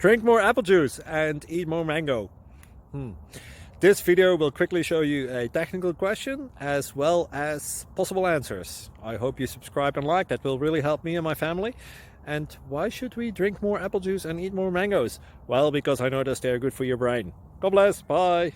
Drink more apple juice and eat more mango. This video will quickly show you a technical question as well as possible answers. I hope you subscribe and like, that will really help me and my family. And why should we drink more apple juice and eat more mangoes? Well, because I noticed they're good for your brain. God bless, bye!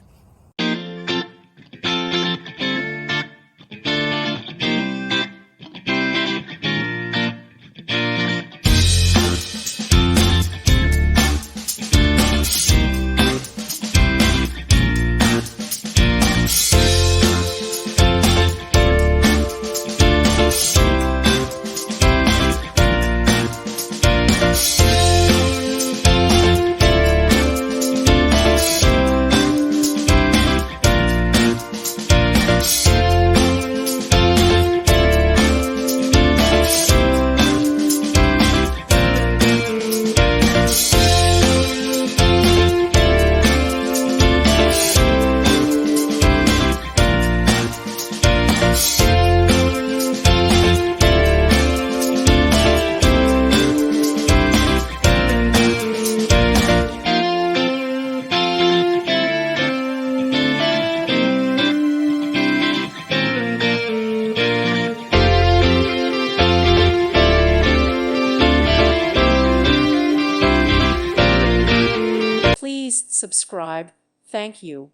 Please subscribe. Thank you.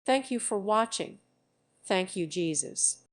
Thank you for watching. Thank you, Jesus.